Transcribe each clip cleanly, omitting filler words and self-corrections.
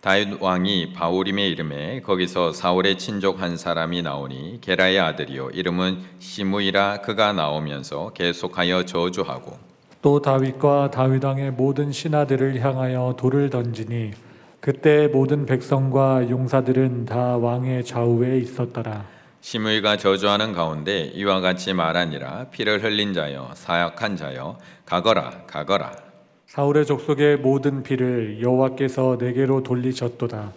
다윗 왕이 바후림에 이름에 거기서 사울의 친족 한 사람이 나오니 게라의 아들이요 이름은 시므이라. 그가 나오면서 계속하여 저주하고 또 다윗과 다윗 왕의 모든 신하들을 향하여 돌을 던지니 그때 모든 백성과 용사들은 다 왕의 좌우에 있었더라. 시므이가 저주하는 가운데 이와 같이 말하니라. 피를 흘린 자여 사악한 자여 가거라 가거라. 사울의 족속의 모든 피를 여호와께서 내게로 돌리셨도다.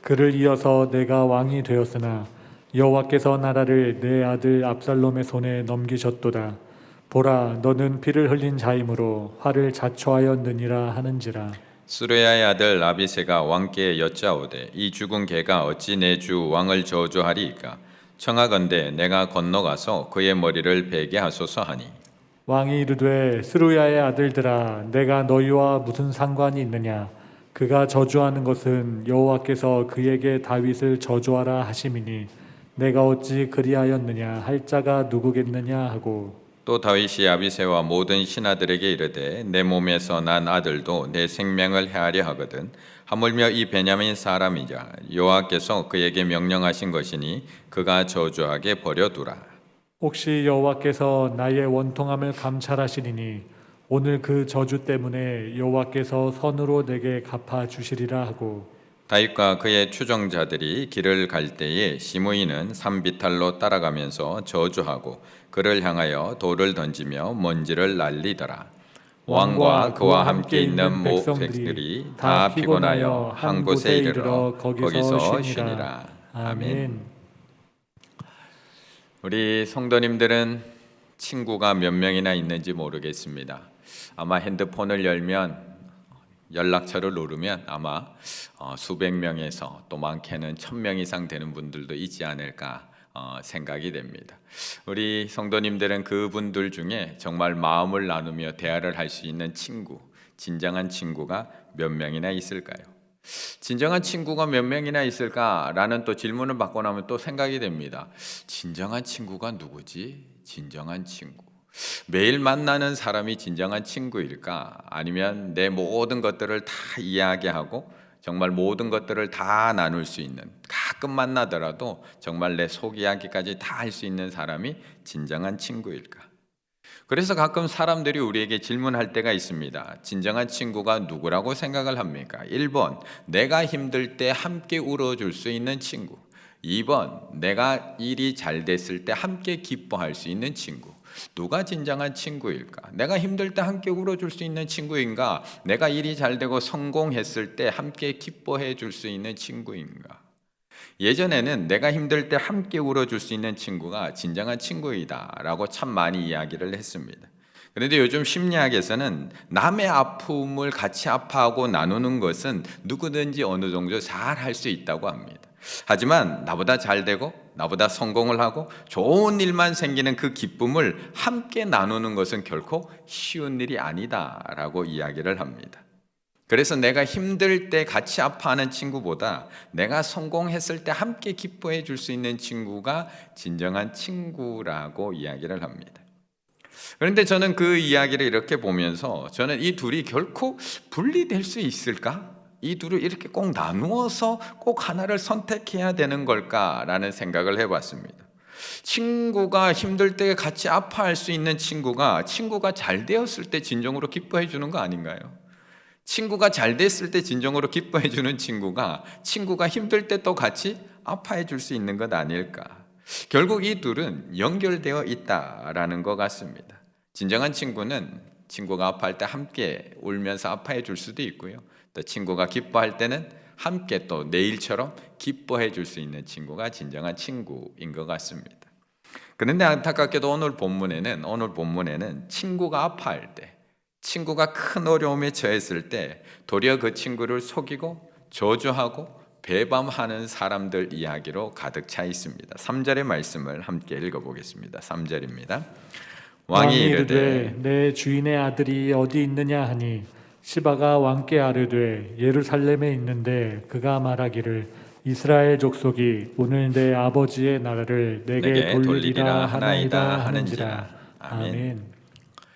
그를 이어서 내가 왕이 되었으나 여호와께서 나라를 내 아들 압살롬의 손에 넘기셨도다. 보라, 너는 피를 흘린 자이므로 화를 자초하였느니라 하는지라. 수르야의 아들 아비새가 왕께 여짜오되 이 죽은 개가 어찌 내 주 왕을 저주하리이까. 청하건대 내가 건너가서 그의 머리를 베게 하소서 하니 왕이 이르되 스루야의 아들들아, 내가 너희와 무슨 상관이 있느냐? 그가 저주하는 것은 여호와께서 그에게 다윗을 저주하라 하심이니 내가 어찌 그리하였느냐 할 자가 누구겠느냐 하고. 또 다윗이 아비새와 모든 신하들에게 이르되 내 몸에서 난 아들도 내 생명을 해하려 하거든 하물며 이 베냐민 사람이자 여호와께서 그에게 명령하신 것이니 그가 저주하게 버려두라. 혹시 여호와께서 나의 원통함을 감찰하시리니 오늘 그 저주 때문에 여호와께서 선으로 내게 갚아 주시리라 하고. 다윗과 그의 추종자들이 길을 갈 때에 시므이는 산비탈로 따라가면서 저주하고 그를 향하여 돌을 던지며 먼지를 날리더라. 왕과 그와 함께 있는 모백들이 다 피곤하여 한 곳에 이르러 거기서 쉬니라. 아멘. 우리 성도님들은 친구가 몇 명이나 있는지 모르겠습니다. 아마 핸드폰을 열면 연락처를 누르면 아마 수백 명에서 또 많게는 1000명 이상 되는 분들도 있지 않을까 생각이 됩니다. 우리 성도님들은 그분들 중에 정말 마음을 나누며 대화를 할 수 있는 친구, 진정한 친구가 몇 명이나 있을까요? 진정한 친구가 몇 명이나 있을까라는 또 질문을 받고 나면 또 생각이 됩니다. 진정한 친구가 누구지? 진정한 친구. 매일 만나는 사람이 진정한 친구일까? 아니면 내 모든 것들을 다 이야기하고 정말 모든 것들을 다 나눌 수 있는, 가끔 만나더라도 정말 내 속 이야기까지 다 할 수 있는 사람이 진정한 친구일까? 그래서 가끔 사람들이 우리에게 질문할 때가 있습니다. 진정한 친구가 누구라고 생각을 합니까? 1번, 내가 힘들 때 함께 울어줄 수 있는 친구. 2번, 내가 일이 잘 됐을 때 함께 기뻐할 수 있는 친구. 누가 진정한 친구일까? 내가 힘들 때 함께 울어줄 수 있는 친구인가? 내가 일이 잘 되고 성공했을 때 함께 기뻐해 줄 수 있는 친구인가? 예전에는 내가 힘들 때 함께 울어줄 수 있는 친구가 진정한 친구이다 라고 참 많이 이야기를 했습니다. 그런데 요즘 심리학에서는 남의 아픔을 같이 아파하고 나누는 것은 누구든지 어느 정도 잘 할 수 있다고 합니다. 하지만 나보다 잘 되고 나보다 성공을 하고 좋은 일만 생기는 그 기쁨을 함께 나누는 것은 결코 쉬운 일이 아니다라고 이야기를 합니다. 그래서 내가 힘들 때 같이 아파하는 친구보다 내가 성공했을 때 함께 기뻐해 줄 수 있는 친구가 진정한 친구라고 이야기를 합니다. 그런데 저는 그 이야기를 이렇게 보면서 저는 이 둘이 결코 분리될 수 있을까? 이 둘을 이렇게 꼭 나누어서 꼭 하나를 선택해야 되는 걸까라는 생각을 해봤습니다. 친구가 힘들 때 같이 아파할 수 있는 친구가 잘 되었을 때 진정으로 기뻐해 주는 거 아닌가요? 친구가 잘 됐을 때 진정으로 기뻐해 주는 친구가 힘들 때 또 같이 아파해 줄 수 있는 것 아닐까? 결국 이 둘은 연결되어 있다라는 것 같습니다. 진정한 친구는 친구가 아파할 때 함께 울면서 아파해 줄 수도 있고요. 또 친구가 기뻐할 때는 함께 또 내일처럼 기뻐해 줄 수 있는 친구가 진정한 친구인 것 같습니다. 그런데 안타깝게도 오늘 본문에는 친구가 아파할 때, 친구가 큰 어려움에 처했을 때 도리어 그 친구를 속이고 저주하고 배반하는 사람들 이야기로 가득 차 있습니다. 3절의 말씀을 함께 읽어보겠습니다. 3절입니다. 왕이 이르되 내 주인의 아들이 어디 있느냐 하니 시바가 왕께 아뢰되 예루살렘에 있는데 그가 말하기를 이스라엘 족속이 오늘 내 아버지의 나라를 내게 돌리리라 하나이다 하는지라. 아멘.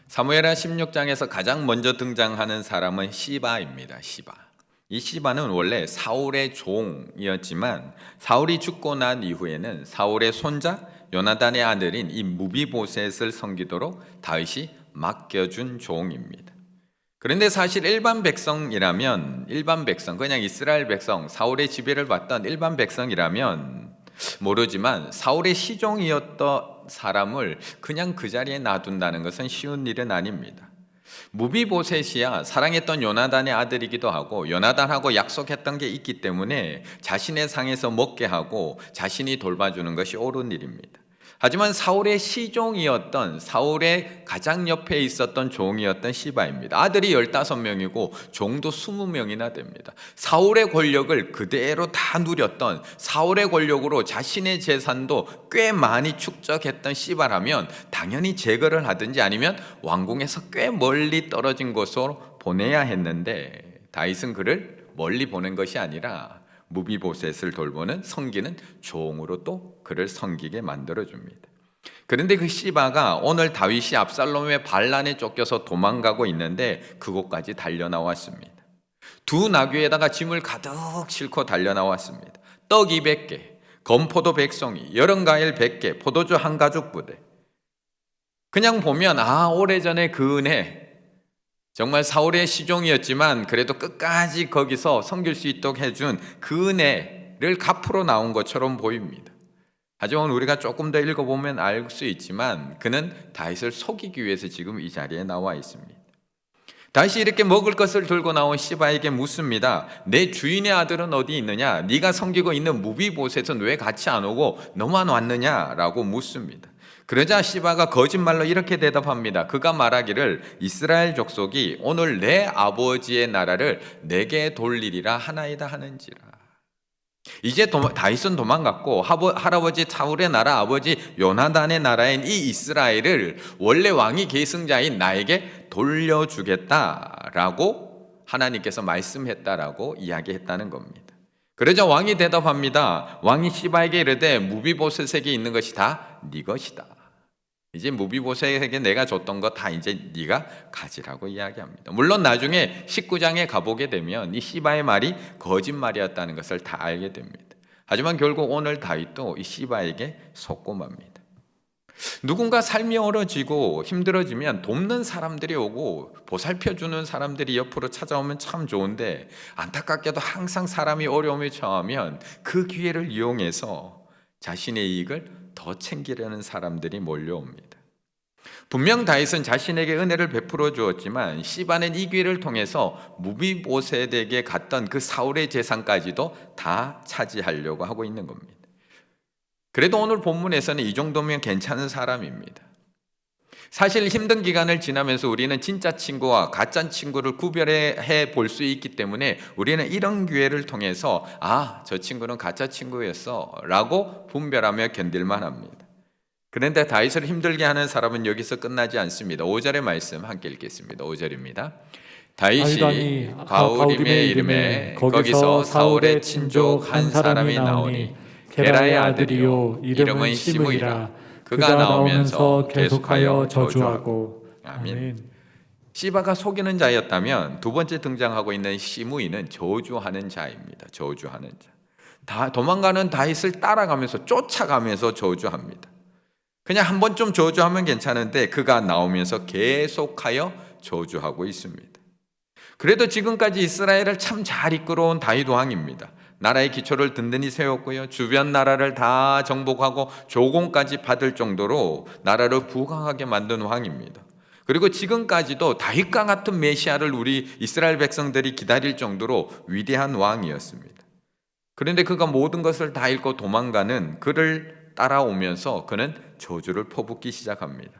사무엘하 16장에서 가장 먼저 등장하는 사람은 시바입니다. 시바. 이 시바는 원래 사울의 종이었지만 사울이 죽고 난 이후에는 사울의 손자 요나단의 아들인 이 무비보셋을 섬기도록 다윗이 맡겨준 종입니다. 그런데 사실 일반 백성이라면, 일반 백성, 그냥 이스라엘 백성, 사울의 지배를 받던 일반 백성이라면 모르지만 사울의 시종이었던 사람을 그냥 그 자리에 놔둔다는 것은 쉬운 일은 아닙니다. 무비보셋이야 사랑했던 요나단의 아들이기도 하고 요나단하고 약속했던 게 있기 때문에 자신의 상에서 먹게 하고 자신이 돌봐주는 것이 옳은 일입니다. 하지만 사울의 시종이었던, 사울의 가장 옆에 있었던 종이었던 시바입니다. 아들이 15명이고 종도 20명이나 됩니다. 사울의 권력을 그대로 다 누렸던, 사울의 권력으로 자신의 재산도 꽤 많이 축적했던 시바라면 당연히 제거를 하든지 아니면 왕궁에서 꽤 멀리 떨어진 곳으로 보내야 했는데, 다윗은 그를 멀리 보낸 것이 아니라 무비보셋을 돌보는, 섬기는 종으로 또 그를 섬기게 만들어줍니다. 그런데 그 시바가 오늘 다윗이 압살롬의 반란에 쫓겨서 도망가고 있는데 그곳까지 달려나왔습니다. 두 나귀에다가 짐을 가득 싣고 달려나왔습니다. 떡 200개, 건포도 100송이, 여름과일 100개, 포도주 한 가죽 부대. 그냥 보면 오래전에 그 은혜, 정말 사울의 시종이었지만 그래도 끝까지 거기서 섬길 수 있도록 해준 그 은혜를 갚으러 나온 것처럼 보입니다. 하지만 우리가 조금 더 읽어보면 알 수 있지만 그는 다윗을 속이기 위해서 지금 이 자리에 나와 있습니다. 다윗이 이렇게 먹을 것을 들고 나온 시바에게 묻습니다. 내 주인의 아들은 어디 있느냐? 네가 섬기고 있는 무비보셋은 왜 같이 안 오고 너만 왔느냐? 라고 묻습니다. 그러자 시바가 거짓말로 이렇게 대답합니다. 그가 말하기를 이스라엘 족속이 오늘 내 아버지의 나라를 내게 돌리리라 하나이다 하는지라. 이제 다윗은 도망갔고 할아버지 사울의 나라, 아버지 요나단의 나라인 이 이스라엘을 원래 왕이 계승자인 나에게 돌려주겠다라고 하나님께서 말씀했다라고 이야기했다는 겁니다. 그러자 왕이 대답합니다. 왕이 시바에게 이르되 무비보셋에게 있는 것이 다 네 것이다. 이제 무비보셋에게 내가 줬던 거 다 이제 네가 가지라고 이야기합니다. 물론 나중에 19장에 가보게 되면 이 시바의 말이 거짓말이었다는 것을 다 알게 됩니다. 하지만 결국 오늘 다윗도 이 시바에게 속고 맙니다. 누군가 삶이 어려지고 힘들어지면 돕는 사람들이 오고 보살펴주는 사람들이 옆으로 찾아오면 참 좋은데, 안타깝게도 항상 사람이 어려움에 처하면 그 기회를 이용해서 자신의 이익을 더 챙기려는 사람들이 몰려옵니다. 분명 다윗은 자신에게 은혜를 베풀어 주었지만 시바는 이 기회를 통해서 무비보셋에게 갔던 그 사울의 재산까지도 다 차지하려고 하고 있는 겁니다. 그래도 오늘 본문에서는 이 정도면 괜찮은 사람입니다. 사실 힘든 기간을 지나면서 우리는 진짜 친구와 가짜 친구를 구별해 볼 수 있기 때문에 우리는 이런 기회를 통해서 저 친구는 가짜 친구였어 라고 분별하며 견딜만 합니다. 그런데 다윗을 힘들게 하는 사람은 여기서 끝나지 않습니다. 5절의 말씀 함께 읽겠습니다. 5절입니다. 다윗이 바울임의 이름에 거기서 사울의 친족 한 사람이 나오니 게라의 아들이요 이름은 시므이라. 그가 나오면서 계속하여 저주하고. 아멘. 시바가 속이는 자였다면 두 번째 등장하고 있는 시므이는 저주하는 자입니다. 저주하는 자. 다 도망가는 다윗을 따라가면서 쫓아가면서 저주합니다. 그냥 한 번쯤 저주하면 괜찮은데 그가 나오면서 계속하여 저주하고 있습니다. 그래도 지금까지 이스라엘을 참 잘 이끌어온 다윗 왕입니다. 나라의 기초를 든든히 세웠고요, 주변 나라를 다 정복하고 조공까지 받을 정도로 나라를 부강하게 만든 왕입니다. 그리고 지금까지도 다윗과 같은 메시아를 우리 이스라엘 백성들이 기다릴 정도로 위대한 왕이었습니다. 그런데 그가 모든 것을 다 잃고 도망가는 그를 따라오면서 그는 저주를 퍼붓기 시작합니다.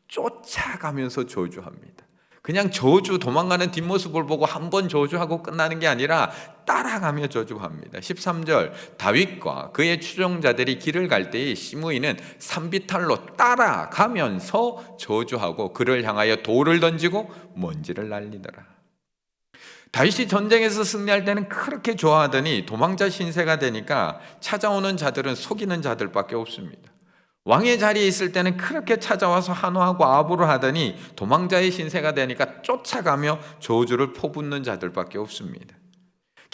쫓아가면서 저주합니다. 그냥 도망가는 뒷모습을 보고 한 번 저주하고 끝나는 게 아니라 따라가며 저주합니다. 13절, 다윗과 그의 추종자들이 길을 갈 때에 시므이는 산비탈로 따라가면서 저주하고 그를 향하여 돌을 던지고 먼지를 날리더라. 다윗이 전쟁에서 승리할 때는 그렇게 좋아하더니 도망자 신세가 되니까 찾아오는 자들은 속이는 자들밖에 없습니다. 왕의 자리에 있을 때는 그렇게 찾아와서 한호하고 아부를 하더니 도망자의 신세가 되니까 쫓아가며 저주를 퍼붓는 자들밖에 없습니다.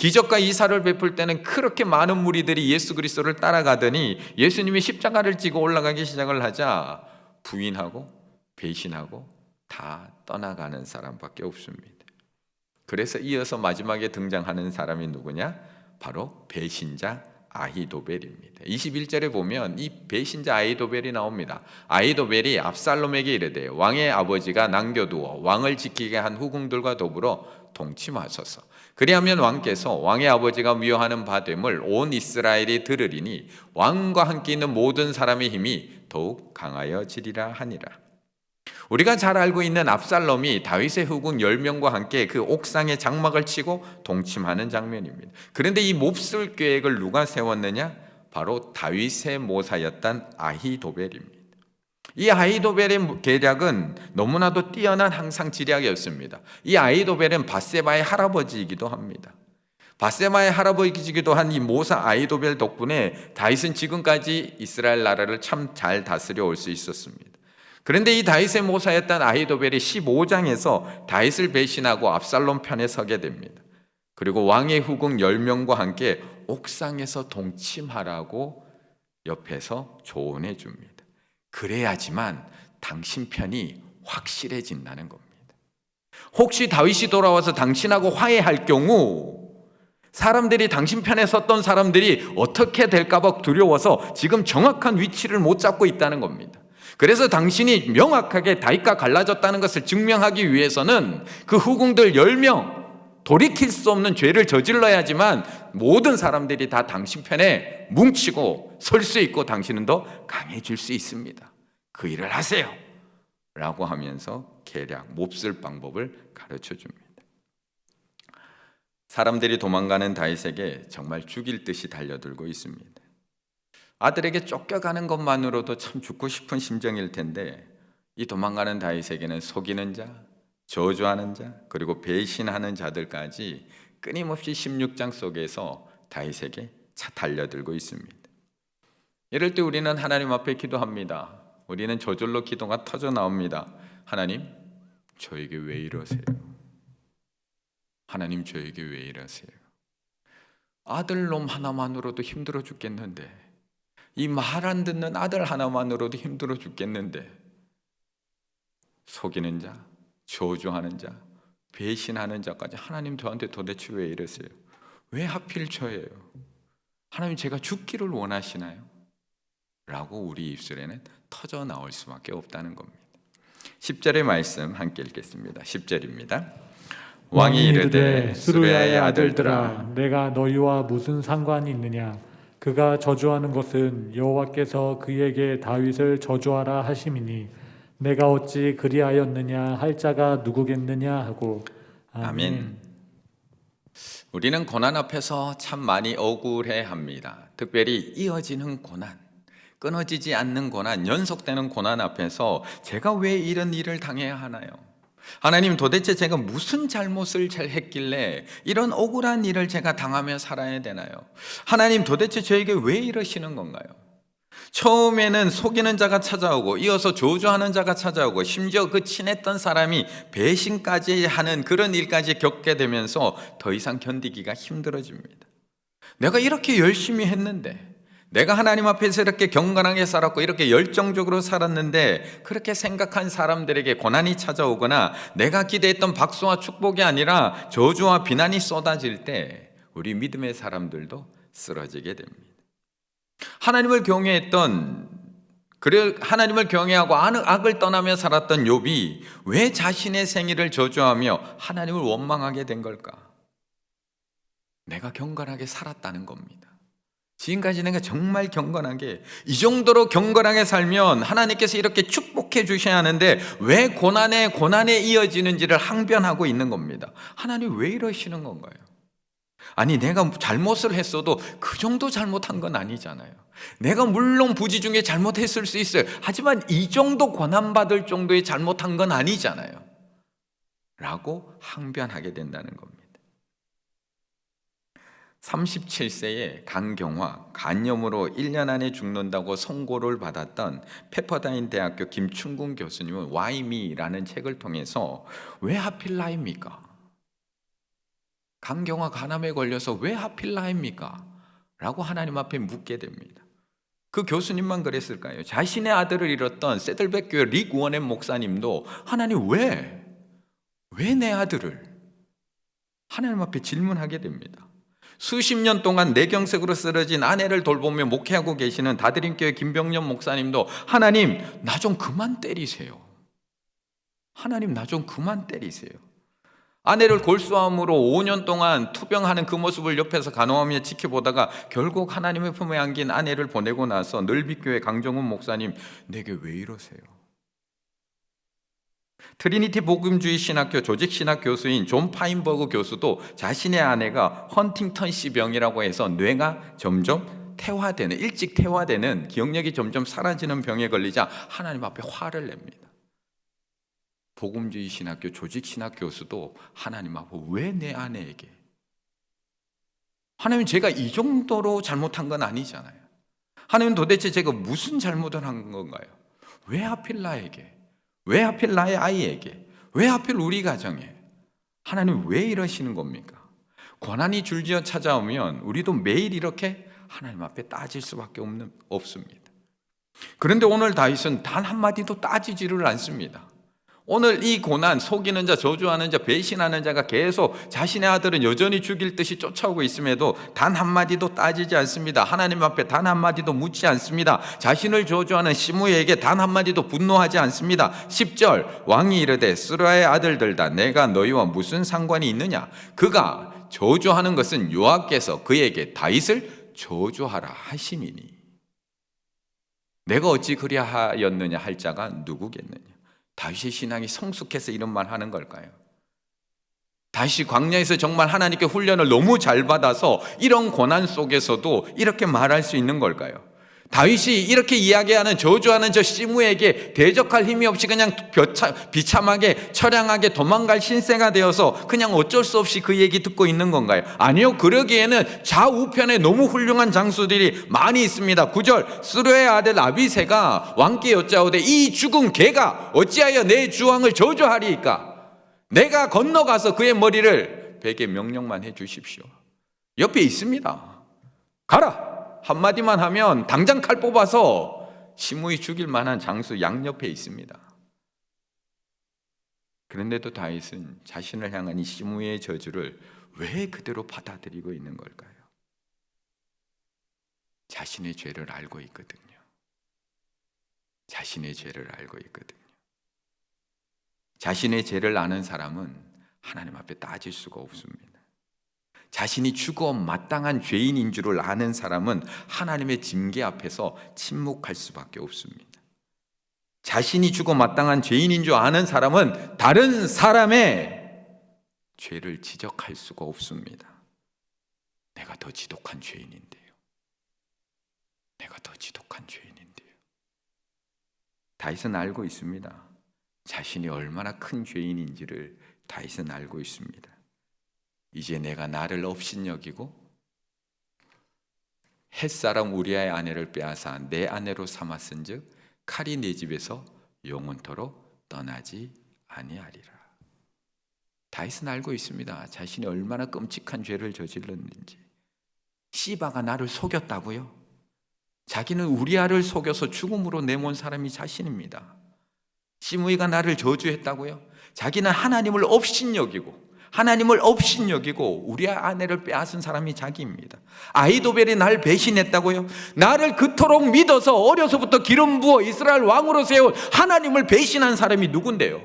기적과 이사를 베풀 때는 그렇게 많은 무리들이 예수 그리스도를 따라가더니 예수님이 십자가를 지고 올라가기 시작을 하자 부인하고 배신하고 다 떠나가는 사람밖에 없습니다. 그래서 이어서 마지막에 등장하는 사람이 누구냐? 바로 배신자 아히도벨입니다. 21절에 보면 이 배신자 아히도벨이 나옵니다. 아히도벨이 압살롬에게 이르되 왕의 아버지가 남겨두어 왕을 지키게 한 후궁들과 더불어 동침하소서. 그리하면 왕께서 왕의 아버지가 미워하는 바 됨을 온 이스라엘이 들으리니 왕과 함께 있는 모든 사람의 힘이 더욱 강하여지리라 하니라. 우리가 잘 알고 있는 압살롬이 다윗의 후궁 10명과 함께 그 옥상에 장막을 치고 동침하는 장면입니다. 그런데 이 몹쓸 계획을 누가 세웠느냐? 바로 다윗의 모사였던 아히도벨입니다. 이 아히도벨의 계략은 너무나도 뛰어난 항상지략이었습니다. 이 아히도벨은 밧세바의 할아버지이기도 합니다. 밧세바의 할아버지이기도 한 이 모사 아히도벨 덕분에 다윗은 지금까지 이스라엘 나라를 참 잘 다스려 올 수 있었습니다. 그런데 이 다윗의 모사였던 아히도벨이 15장에서 다윗을 배신하고 압살롬 편에 서게 됩니다. 그리고 왕의 후궁 10명과 함께 옥상에서 동침하라고 옆에서 조언해 줍니다. 그래야지만 당신 편이 확실해진다는 겁니다. 혹시 다윗이 돌아와서 당신하고 화해할 경우 사람들이 당신 편에 섰던 사람들이 어떻게 될까봐 두려워서 지금 정확한 위치를 못 잡고 있다는 겁니다. 그래서 당신이 명확하게 다윗과 갈라졌다는 것을 증명하기 위해서는 그 후궁들 10명 돌이킬 수 없는 죄를 저질러야지만 모든 사람들이 다 당신 편에 뭉치고 설 수 있고 당신은 더 강해질 수 있습니다. 그 일을 하세요 라고 하면서 계략, 몹쓸 방법을 가르쳐 줍니다. 사람들이 도망가는 다윗에게 정말 죽일 듯이 달려들고 있습니다. 아들에게 쫓겨가는 것만으로도 참 죽고 싶은 심정일 텐데 이 도망가는 다윗에게는 속이는 자, 저주하는 자, 그리고 배신하는 자들까지 끊임없이 16장 속에서 다윗에게 달려들고 있습니다. 이럴 때 우리는 하나님 앞에 기도합니다. 우리는 저절로 기도가 터져 나옵니다. 하나님, 저에게 왜 이러세요? 하나님, 저에게 왜 이러세요? 아들놈 하나만으로도 힘들어 죽겠는데, 이 말 안 듣는 아들 하나만으로도 힘들어 죽겠는데, 속이는 자, 저주하는 자, 배신하는 자까지 하나님 저한테 도대체 왜 이러세요? 왜 하필 저예요? 하나님, 제가 죽기를 원하시나요? 라고 우리 입술에는 터져 나올 수밖에 없다는 겁니다. 10절의 말씀 함께 읽겠습니다. 10절입니다. 왕이 이르되 스루야의 아들들아, 내가 너희와 무슨 상관이 있느냐? 그가 저주하는 것은 여호와께서 그에게 다윗을 저주하라 하심이니 내가 어찌 그리하였느냐 할 자가 누구겠느냐 하고. 아멘. 우리는 고난 앞에서 참 많이 억울해합니다. 특별히 이어지는 고난, 끊어지지 않는 고난, 연속되는 고난 앞에서 제가 왜 이런 일을 당해야 하나요? 하나님, 도대체 제가 무슨 잘못을 잘 했길래 이런 억울한 일을 제가 당하며 살아야 되나요? 하나님, 도대체 저에게 왜 이러시는 건가요? 처음에는 속이는 자가 찾아오고 이어서 저주하는 자가 찾아오고 심지어 그 친했던 사람이 배신까지 하는 그런 일까지 겪게 되면서 더 이상 견디기가 힘들어집니다. 내가 이렇게 열심히 했는데, 내가 하나님 앞에서 이렇게 경건하게 살았고 이렇게 열정적으로 살았는데 그렇게 생각한 사람들에게 고난이 찾아오거나 내가 기대했던 박수와 축복이 아니라 저주와 비난이 쏟아질 때 우리 믿음의 사람들도 쓰러지게 됩니다. 하나님을 경외했던, 그래 하나님을 경외하고 악을 떠나며 살았던 욥이 왜 자신의 생일을 저주하며 하나님을 원망하게 된 걸까? 내가 경건하게 살았다는 겁니다. 지금까지 내가 정말 경건하게, 이 정도로 경건하게 살면 하나님께서 이렇게 축복해 주셔야 하는데 왜 고난에 이어지는지를 항변하고 있는 겁니다. 하나님, 왜 이러시는 건가요? 아니, 내가 잘못을 했어도 그 정도 잘못한 건 아니잖아요. 내가 물론 부지 중에 잘못했을 수 있어요. 하지만 이 정도 고난받을 정도의 잘못한 건 아니잖아요. 라고 항변하게 된다는 겁니다. 37세에 간경화, 간염으로 1년 안에 죽는다고 선고를 받았던 페퍼다인 대학교 김충군 교수님은 Why me? Why me라는 책을 통해서 왜 하필 나입니까? 간경화 간암에 걸려서 왜 하필 나입니까? 라고 하나님 앞에 묻게 됩니다. 그 교수님만 그랬을까요? 자신의 아들을 잃었던 세들백 교회 릭 워넨 목사님도 하나님 왜 내 아들을? 하나님 앞에 질문하게 됩니다. 수십 년 동안 내경색으로 쓰러진 아내를 돌보며 목회하고 계시는 다드림교회 김병년 목사님도 하나님 나 좀 그만 때리세요. 하나님 나 좀 그만 때리세요. 아내를 골수암으로 5년 동안 투병하는 그 모습을 옆에서 간호하며 지켜보다가 결국 하나님의 품에 안긴 아내를 보내고 나서 늘비교회 강정훈 목사님 내게 왜 이러세요? 트리니티 복음주의 신학교 조직신학 교수인 존 파인버그 교수도 자신의 아내가 헌팅턴씨 병이라고 해서 뇌가 점점 퇴화되는, 일찍 퇴화되는, 기억력이 점점 사라지는 병에 걸리자 하나님 앞에 화를 냅니다. 복음주의 신학교 조직신학 교수도 하나님 앞에 왜 내 아내에게? 하나님 제가 이 정도로 잘못한 건 아니잖아요. 하나님 도대체 제가 무슨 잘못을 한 건가요? 왜 하필 나에게? 왜 하필 나의 아이에게? 왜 하필 우리 가정에? 하나님 왜 이러시는 겁니까? 고난이 줄지어 찾아오면 우리도 매일 이렇게 하나님 앞에 따질 수밖에 없습니다. 그런데 오늘 다윗은 단 한마디도 따지지를 않습니다. 오늘 이 고난, 속이는 자, 저주하는 자, 배신하는 자가 계속 자신의 아들은 여전히 죽일 듯이 쫓아오고 있음에도 단 한마디도 따지지 않습니다. 하나님 앞에 단 한마디도 묻지 않습니다. 자신을 저주하는 시므에게 단 한마디도 분노하지 않습니다. 10절 왕이 이르되 스루야의 아들들다 내가 너희와 무슨 상관이 있느냐? 그가 저주하는 것은 여호와께서 그에게 다윗을 저주하라 하심이니 내가 어찌 그리하였느냐 할 자가 누구겠느냐? 다윗의 신앙이 성숙해서 이런 말 하는 걸까요? 다윗이 광야에서 정말 하나님께 훈련을 너무 잘 받아서 이런 고난 속에서도 이렇게 말할 수 있는 걸까요? 다윗이 이렇게 이야기하는 저주하는 저 시므에게 대적할 힘이 없이 그냥 비참하게 처량하게 도망갈 신세가 되어서 그냥 어쩔 수 없이 그 얘기 듣고 있는 건가요? 아니요. 그러기에는 좌우편에 너무 훌륭한 장수들이 많이 있습니다. 9절 스루야의 아들 아비새가 왕께 여짜오되 이 죽은 개가 어찌하여 내 주왕을 저주하리이까? 내가 건너가서 그의 머리를 베게 명령만 해 주십시오. 옆에 있습니다. 가라. 한마디만 하면 당장 칼 뽑아서 시므이 죽일 만한 장수 양옆에 있습니다. 그런데도 다윗은 자신을 향한 이 시므이의 저주를 왜 그대로 받아들이고 있는 걸까요? 자신의 죄를 알고 있거든요. 자신의 죄를 알고 있거든요. 자신의 죄를 아는 사람은 하나님 앞에 따질 수가 없습니다. 자신이 죽어 마땅한 죄인인 줄을 아는 사람은 하나님의 징계 앞에서 침묵할 수밖에 없습니다. 자신이 죽어 마땅한 죄인인 줄 아는 사람은 다른 사람의 죄를 지적할 수가 없습니다. 내가 더 지독한 죄인인데요. 내가 더 지독한 죄인인데요. 다윗은 알고 있습니다. 자신이 얼마나 큰 죄인인지를 다윗은 알고 있습니다. 이제 내가 나를 업신여기고 햇사람 우리아의 아내를 빼앗아 내 아내로 삼았은즉 칼이 내 집에서 영원토록 떠나지 아니하리라. 다윗은 알고 있습니다. 자신이 얼마나 끔찍한 죄를 저질렀는지. 시바가 나를 속였다고요? 자기는 우리아를 속여서 죽음으로 내몬 사람이 자신입니다. 시므이가 나를 저주했다고요? 자기는 하나님을 업신여기고 우리아 아내를 빼앗은 사람이 자기입니다. 아히도벨이 날 배신했다고요? 나를 그토록 믿어서 어려서부터 기름 부어 이스라엘 왕으로 세운 하나님을 배신한 사람이 누군데요?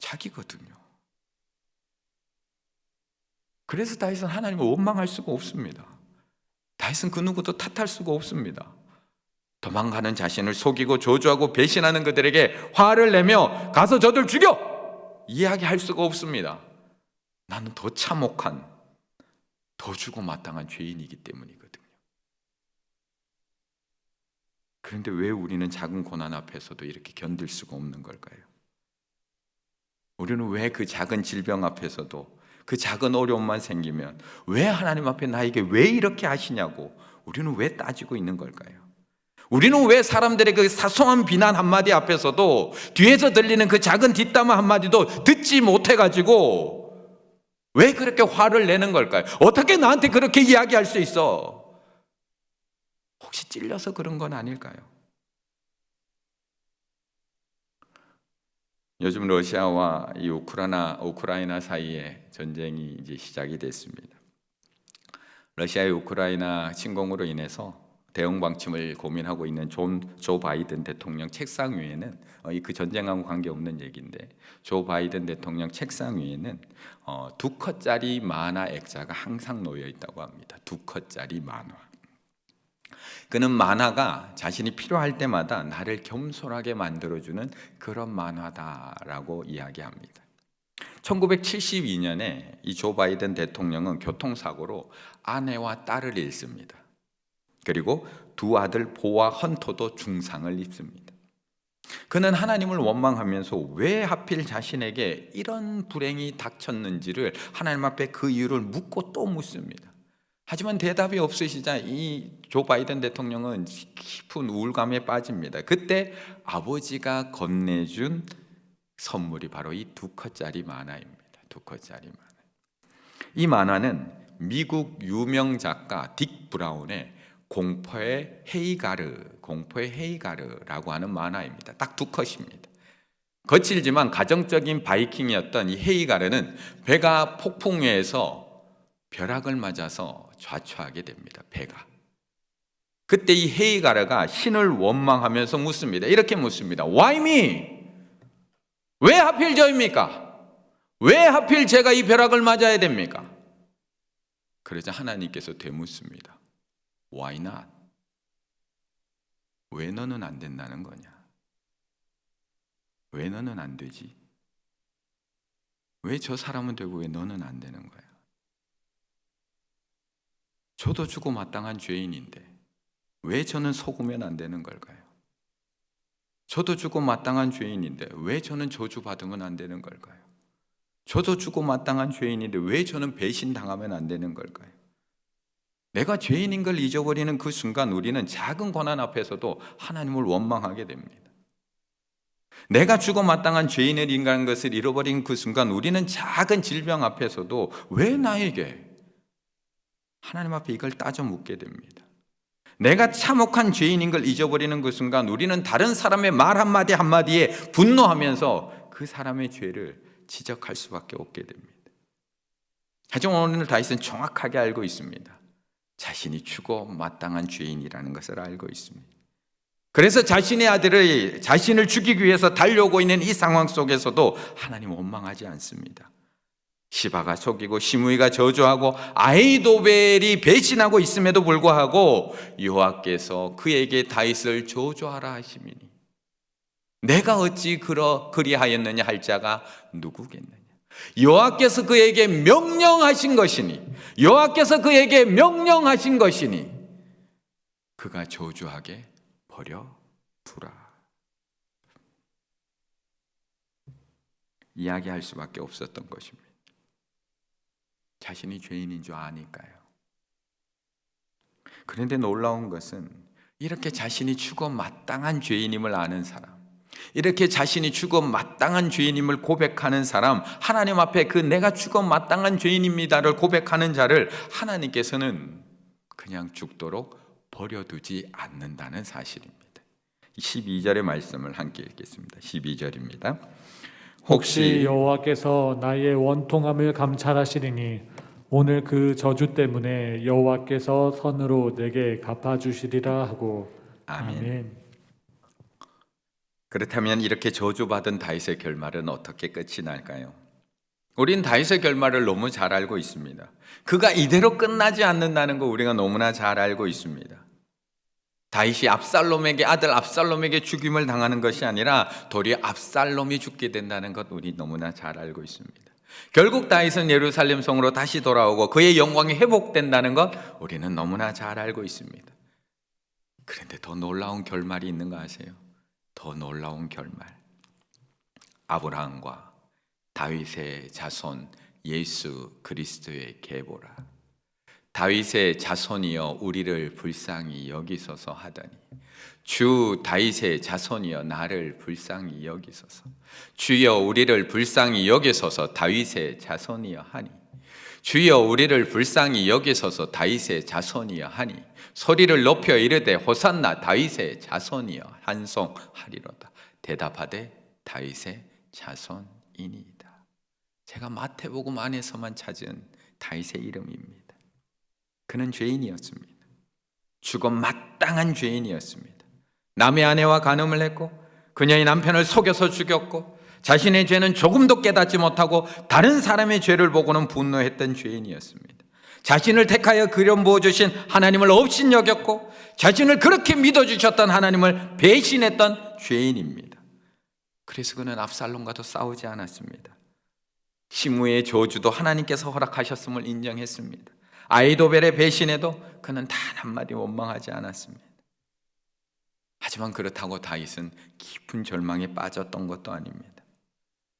자기거든요. 그래서 다윗은 하나님을 원망할 수가 없습니다. 다윗은 그 누구도 탓할 수가 없습니다. 도망가는 자신을 속이고 저주하고 배신하는 그들에게 화를 내며 가서 저들 죽여! 이야기할 수가 없습니다. 나는 더 참혹한, 더 주고 마땅한 죄인이기 때문이거든요. 그런데 왜 우리는 작은 고난 앞에서도 이렇게 견딜 수가 없는 걸까요? 우리는 왜 그 작은 질병 앞에서도 그 작은 어려움만 생기면 왜 하나님 앞에 나에게 왜 이렇게 하시냐고 우리는 왜 따지고 있는 걸까요? 우리는 왜 사람들의 그 사소한 비난 한마디 앞에서도 뒤에서 들리는 그 작은 뒷담화 한마디도 듣지 못해가지고 왜 그렇게 화를 내는 걸까요? 어떻게 나한테 그렇게 이야기할 수 있어? 혹시 찔려서 그런 건 아닐까요? 요즘 러시아와 이 우크라이나 사이에 전쟁이 이제 시작이 됐습니다. 러시아의 우크라이나 침공으로 인해서 대응 방침을 고민하고 있는 조 바이든 대통령 책상 위에는 그 전쟁하고 관계없는 얘기인데 조 바이든 대통령 책상 위에는 2컷짜리 만화 액자가 항상 놓여 있다고 합니다. 2컷짜리 만화. 그는 만화가 자신이 필요할 때마다 나를 겸손하게 만들어주는 그런 만화다라고 이야기합니다. 1972년에 이 조 바이든 대통령은 교통사고로 아내와 딸을 잃습니다. 그리고 두 아들 보와 헌터도 중상을 입습니다. 그는 하나님을 원망하면서 왜 하필 자신에게 이런 불행이 닥쳤는지를 하나님 앞에 그 이유를 묻고 또 묻습니다. 하지만 대답이 없으시자 이 조 바이든 대통령은 깊은 우울감에 빠집니다. 그때 아버지가 건네준 선물이 바로 이 2컷짜리 만화입니다. 2컷짜리 만화. 이 만화는 미국 유명 작가 딕 브라운의 공포의 헤이가르라고 하는 만화입니다. 딱 2컷입니다. 거칠지만 가정적인 바이킹이었던 이 헤이가르는 배가 폭풍우에서 벼락을 맞아서 좌초하게 됩니다. 배가. 그때 이 헤이가르가 신을 원망하면서 묻습니다. 이렇게 묻습니다. Why me? 왜 하필 저입니까? 왜 하필 제가 이 벼락을 맞아야 됩니까? 그러자 하나님께서 되묻습니다. Why not? 왜 너는 안 된다는 거냐? 왜 너는 안 되지? 왜 저 사람은 되고 왜 너는 안 되는 거야? 저도 주고 마땅한 죄인인데 왜 저는 속으면 안 되는 걸까요? 저도 주고 마땅한 죄인인데 왜 저는 저주받으면 안 되는 걸까요? 저도 주고 마땅한 죄인인데 왜 저는 배신당하면 안 되는 걸까요? 내가 죄인인 걸 잊어버리는 그 순간 우리는 작은 고난 앞에서도 하나님을 원망하게 됩니다. 내가 주고 마땅한 죄인을 인간한 것을 잃어버린 그 순간 우리는 작은 질병 앞에서도 왜 나에게 하나님 앞에 이걸 따져 묻게 됩니다. 내가 참혹한 죄인인 걸 잊어버리는 그 순간 우리는 다른 사람의 말 한마디 한마디에 분노하면서 그 사람의 죄를 지적할 수밖에 없게 됩니다. 하지만 오늘 다윗은 정확하게 알고 있습니다. 자신이 주고 마땅한 죄인이라는 것을 알고 있습니다. 그래서 자신의 아들을 자신을 죽이기 위해서 달려오고 있는 이 상황 속에서도 하나님 원망하지 않습니다. 시바가 속이고 시므이가 저주하고 아히도벨이 배신하고 있음에도 불구하고 여호와께서 그에게 다윗을 저주하라 하시미니 내가 어찌 그리하였느냐 할 자가 누구겠느냐. 여호와께서 그에게 명령하신 것이니 여호와께서 그에게 명령하신 것이니 그가 저주하게 버려두라. 이야기할 수밖에 없었던 것입니다. 자신이 죄인인 줄 아니까요. 그런데 놀라운 것은 이렇게 자신이 죽어 마땅한 죄인임을 아는 사람, 이렇게 자신이 죽어 마땅한 죄인임을 고백하는 사람, 하나님 앞에 그 내가 죽어 마땅한 죄인입니다를 고백하는 자를 하나님께서는 그냥 죽도록 버려두지 않는다는 사실입니다. 12절의 말씀을 함께 읽겠습니다. 12절입니다. 혹시 여호와께서 나의 원통함을 감찰하시리니 오늘 그 저주 때문에 여호와께서 선으로 내게 갚아주시리라 하고. 아멘. 그렇다면 이렇게 저주받은 다윗의 결말은 어떻게 끝이 날까요? 우린 다윗의 결말을 너무 잘 알고 있습니다. 그가 이대로 끝나지 않는다는 거 우리가 너무나 잘 알고 있습니다. 다윗이 아들 압살롬에게 죽임을 당하는 것이 아니라 도리어 압살롬이 죽게 된다는 것 우리 너무나 잘 알고 있습니다. 결국 다윗은 예루살렘 성으로 다시 돌아오고 그의 영광이 회복된다는 것 우리는 너무나 잘 알고 있습니다. 그런데 더 놀라운 결말이 있는 거 아세요? 더 놀라운 결말. 아브라함과 다윗의 자손 예수 그리스도의 계보라. 다윗의 자손이여 우리를 불쌍히 여기소서 하더니 주 다윗의 자손이여 나를 불쌍히 여기소서. 주여 우리를 불쌍히 여기소서 다윗의 자손이여 하니 주여 우리를 불쌍히 여기소서 다윗의 자손이여 하니 소리를 높여 이르되 호산나 다윗의 자손이여 한송하리로다. 대답하되 다윗의 자손이니이다. 제가 마태복음 안에서만 찾은 다윗의 이름입니다. 그는 죄인이었습니다. 죽어 마땅한 죄인이었습니다. 남의 아내와 간음을 했고 그녀의 남편을 속여서 죽였고 자신의 죄는 조금도 깨닫지 못하고 다른 사람의 죄를 보고는 분노했던 죄인이었습니다. 자신을 택하여 그려 부어주신 하나님을 업신여겼고 자신을 그렇게 믿어주셨던 하나님을 배신했던 죄인입니다. 그래서 그는 압살롬과도 싸우지 않았습니다. 시므의 저주도 하나님께서 허락하셨음을 인정했습니다. 아이도벨의 배신에도 그는 단 한마디 원망하지 않았습니다. 하지만 그렇다고 다윗은 깊은 절망에 빠졌던 것도 아닙니다.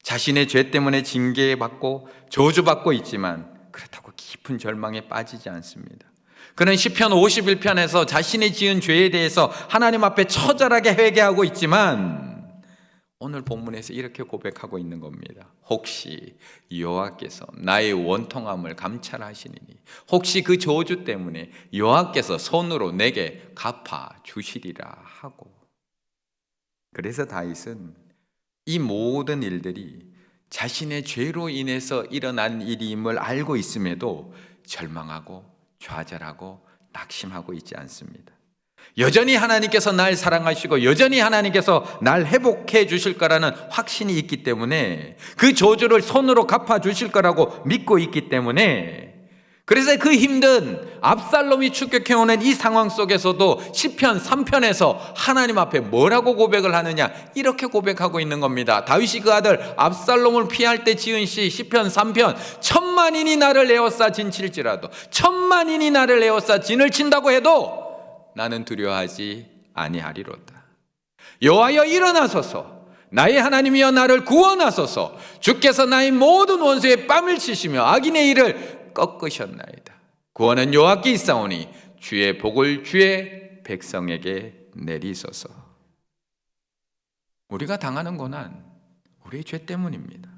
자신의 죄 때문에 징계받고 저주받고 있지만 그렇다고 깊은 절망에 빠지지 않습니다. 그는 시편 51편에서 자신이 지은 죄에 대해서 하나님 앞에 처절하게 회개하고 있지만 오늘 본문에서 이렇게 고백하고 있는 겁니다. 혹시 여호와께서 나의 원통함을 감찰하시니니 혹시 그 저주 때문에 여호와께서 손으로 내게 갚아 주시리라 하고. 그래서 다윗은 이 모든 일들이 자신의 죄로 인해서 일어난 일임을 알고 있음에도 절망하고 좌절하고 낙심하고 있지 않습니다. 여전히 하나님께서 날 사랑하시고 여전히 하나님께서 날 회복해 주실 거라는 확신이 있기 때문에 그 저주를 손으로 갚아 주실 거라고 믿고 있기 때문에 그래서 그 힘든 압살롬이 추격해오는 이 상황 속에서도 시편 3편에서 하나님 앞에 뭐라고 고백을 하느냐 이렇게 고백하고 있는 겁니다. 다윗이 그 아들 압살롬을 피할 때 지은 시 시편 3편 1000만인이 나를 에워싸 진칠지라도 1000만인이 나를 에워싸 진을 친다고 해도 나는 두려워하지 아니하리로다. 여호와여 일어나소서 나의 하나님이여 나를 구원하소서. 주께서 나의 모든 원수의 뺨을 치시며 악인의 일을 꺾으셨나이다. 구원은 여호와께 있사오니 주의 복을 주의 백성에게 내리소서. 우리가 당하는 고난 우리의 죄 때문입니다.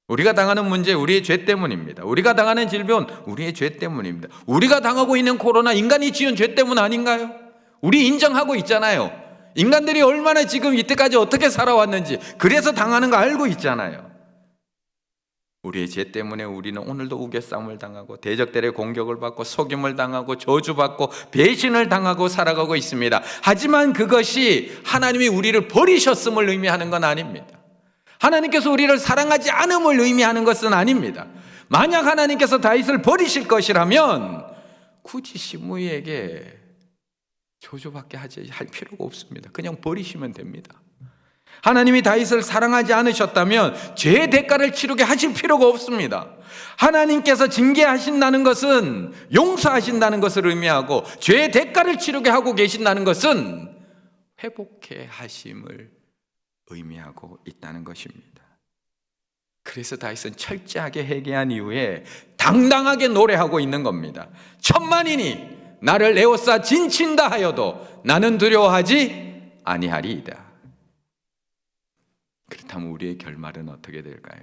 우리가 당하는 문제 우리의 죄 때문입니다. 우리가 당하는 질병 우리의 죄 때문입니다. 우리가 당하고 있는 코로나 인간이 지은 죄 때문 아닌가요? 우리 인정하고 있잖아요. 인간들이 얼마나 지금 이때까지 어떻게 살아왔는지 그래서 당하는 거 알고 있잖아요. 우리의 죄 때문에 우리는 오늘도 우겨싸움을 당하고 대적들의 공격을 받고 속임을 당하고 저주받고 배신을 당하고 살아가고 있습니다. 하지만 그것이 하나님이 우리를 버리셨음을 의미하는 건 아닙니다. 하나님께서 우리를 사랑하지 않음을 의미하는 것은 아닙니다. 만약 하나님께서 다윗을 버리실 것이라면 굳이 시므이에게 저주받게 할 필요가 없습니다. 그냥 버리시면 됩니다. 하나님이 다윗을 사랑하지 않으셨다면 죄의 대가를 치르게 하실 필요가 없습니다. 하나님께서 징계하신다는 것은 용서하신다는 것을 의미하고 죄의 대가를 치르게 하고 계신다는 것은 회복해 하심을 의미하고 있다는 것입니다. 그래서 다윗은 철저하게 회개한 이후에 당당하게 노래하고 있는 겁니다. 1000만인이 나를 에워싸 진친다 하여도 나는 두려워하지 아니하리이다. 그렇다면 우리의 결말은 어떻게 될까요?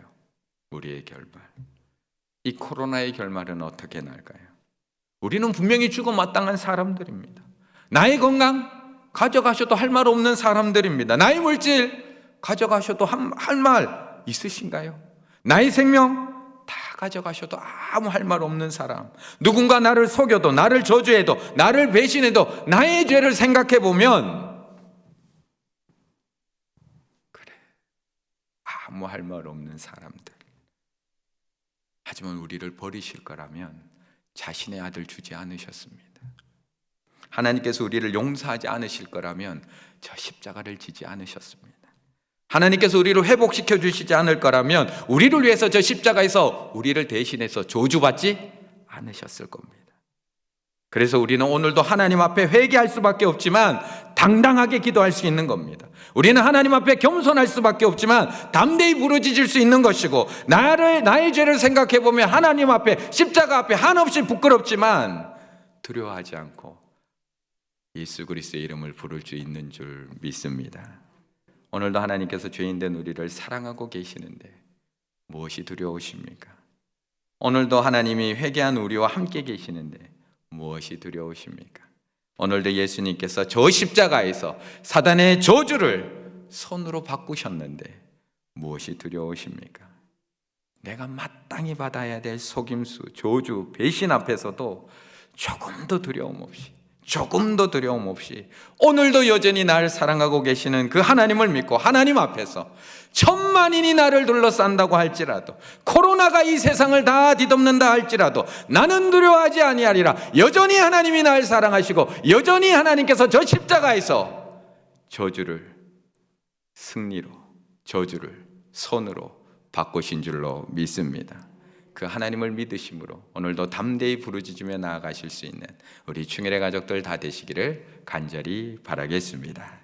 우리의 결말, 이 코로나의 결말은 어떻게 날까요? 우리는 분명히 죽어 마땅한 사람들입니다. 나의 건강 가져가셔도 할 말 없는 사람들입니다. 나의 물질 가져가셔도 할 말 있으신가요? 나의 생명 다 가져가셔도 아무 할 말 없는 사람. 누군가 나를 속여도 나를 저주해도 나를 배신해도 나의 죄를 생각해 보면 그래 아무 할 말 없는 사람들. 하지만 우리를 버리실 거라면 자신의 아들 주지 않으셨습니다. 하나님께서 우리를 용서하지 않으실 거라면 저 십자가를 지지 않으셨습니다. 하나님께서 우리를 회복시켜 주시지 않을 거라면 우리를 위해서 저 십자가에서 우리를 대신해서 저주받지 않으셨을 겁니다. 그래서 우리는 오늘도 하나님 앞에 회개할 수밖에 없지만 당당하게 기도할 수 있는 겁니다. 우리는 하나님 앞에 겸손할 수밖에 없지만 담대히 부르짖을 수 있는 것이고 나의 죄를 생각해 보면 하나님 앞에 십자가 앞에 한없이 부끄럽지만 두려워하지 않고 예수 그리스도의 이름을 부를 수 있는 줄 믿습니다. 오늘도 하나님께서 죄인된 우리를 사랑하고 계시는데 무엇이 두려우십니까? 오늘도 하나님이 회개한 우리와 함께 계시는데 무엇이 두려우십니까? 오늘도 예수님께서 저 십자가에서 사단의 저주를 손으로 바꾸셨는데 무엇이 두려우십니까? 내가 마땅히 받아야 될 속임수, 저주, 배신 앞에서도 조금도 두려움 없이 오늘도 여전히 나를 사랑하고 계시는 그 하나님을 믿고 하나님 앞에서 천만인이 나를 둘러싼다고 할지라도, 코로나가 이 세상을 다 뒤덮는다 할지라도 나는 두려워하지 아니하리라. 여전히 하나님이 나를 사랑하시고 여전히 하나님께서 저 십자가에서 저주를 승리로, 저주를 손으로 바꾸신 줄로 믿습니다. 그 하나님을 믿으심으로 오늘도 담대히 부르짖으며 나아가실 수 있는 우리 충일의 가족들 다 되시기를 간절히 바라겠습니다.